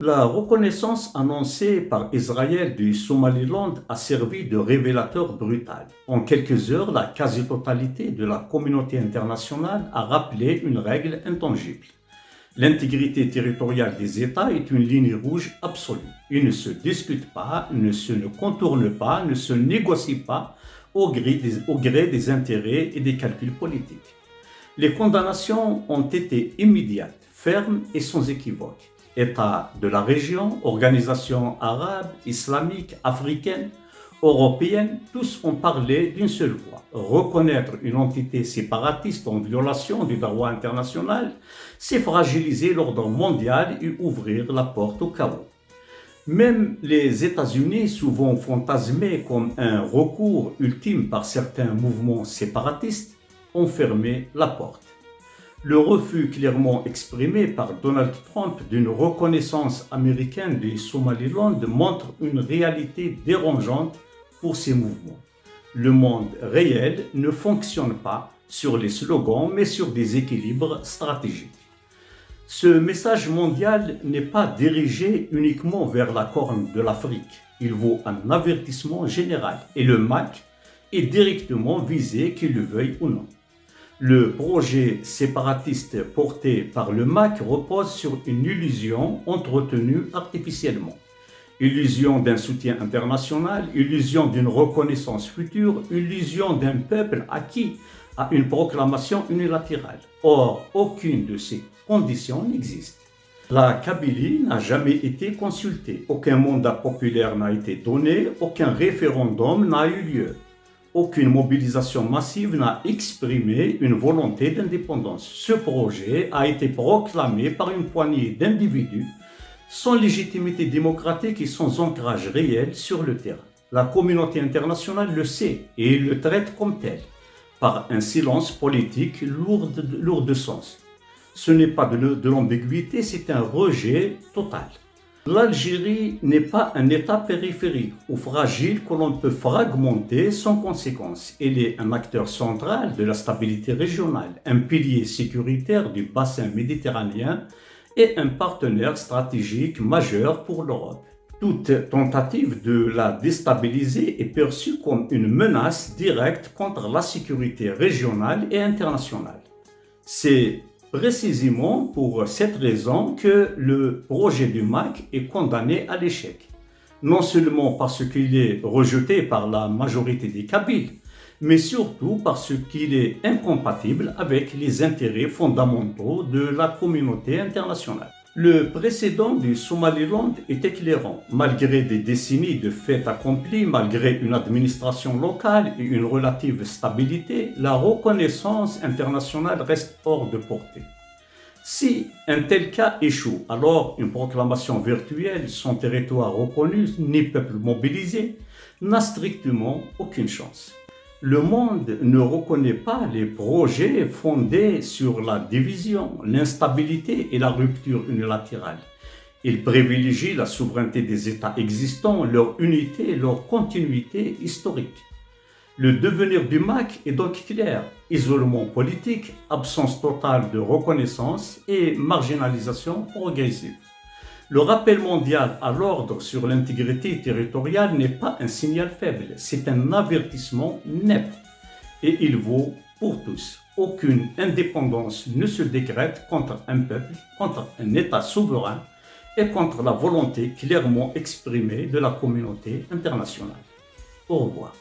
La reconnaissance annoncée par Israël du Somaliland a servi de révélateur brutal. En quelques heures, la quasi-totalité de la communauté internationale a rappelé une règle intangible. L'intégrité territoriale des États est une ligne rouge absolue. Il ne se discute pas, ne se contourne pas, ne se négocie pas au gré des intérêts et des calculs politiques. Les condamnations ont été immédiates, fermes et sans équivoque. États de la région, organisations arabes, islamiques, africaines, européennes, tous ont parlé d'une seule voix. Reconnaître une entité séparatiste en violation du droit international, c'est fragiliser l'ordre mondial et ouvrir la porte au chaos. Même les États-Unis, souvent fantasmés comme un recours ultime par certains mouvements séparatistes, ont fermé la porte. Le refus clairement exprimé par Donald Trump d'une reconnaissance américaine du Somaliland montre une réalité dérangeante pour ces mouvements. Le monde réel ne fonctionne pas sur les slogans, mais sur des équilibres stratégiques. Ce message mondial n'est pas dirigé uniquement vers la corne de l'Afrique. Il vaut un avertissement général et le MAC est directement visé, qu'il le veuille ou non. Le projet séparatiste porté par le MAC repose sur une illusion entretenue artificiellement. Illusion d'un soutien international, illusion d'une reconnaissance future, illusion d'un peuple acquis à une proclamation unilatérale. Or, aucune de ces conditions n'existe. La Kabylie n'a jamais été consultée, aucun mandat populaire n'a été donné, aucun référendum n'a eu lieu. Aucune mobilisation massive n'a exprimé une volonté d'indépendance. Ce projet a été proclamé par une poignée d'individus sans légitimité démocratique et sans ancrage réel sur le terrain. La communauté internationale le sait et le traite comme tel, par un silence politique lourd de sens. Ce n'est pas de l'ambiguïté, c'est un rejet total. L'Algérie n'est pas un État périphérique ou fragile que l'on peut fragmenter sans conséquence. Elle est un acteur central de la stabilité régionale, un pilier sécuritaire du bassin méditerranéen et un partenaire stratégique majeur pour l'Europe. Toute tentative de la déstabiliser est perçue comme une menace directe contre la sécurité régionale et internationale. C'est précisément pour cette raison que le projet du MAC est condamné à l'échec. Non seulement parce qu'il est rejeté par la majorité des Kabyles, mais surtout parce qu'il est incompatible avec les intérêts fondamentaux de la communauté internationale. Le précédent du Somaliland est éclairant. Malgré des décennies de faits accomplis, malgré une administration locale et une relative stabilité, la reconnaissance internationale reste hors de portée. Si un tel cas échoue, alors une proclamation virtuelle sans territoire reconnu ni peuple mobilisé n'a strictement aucune chance. Le monde ne reconnaît pas les projets fondés sur la division, l'instabilité et la rupture unilatérale. Il privilégie la souveraineté des États existants, leur unité et leur continuité historique. Le devenir du MAC est donc clair: isolement politique, absence totale de reconnaissance et marginalisation progressive. Le rappel mondial à l'ordre sur l'intégrité territoriale n'est pas un signal faible, c'est un avertissement net. Et il vaut pour tous. Aucune indépendance ne se décrète contre un peuple, contre un État souverain et contre la volonté clairement exprimée de la communauté internationale. Au revoir.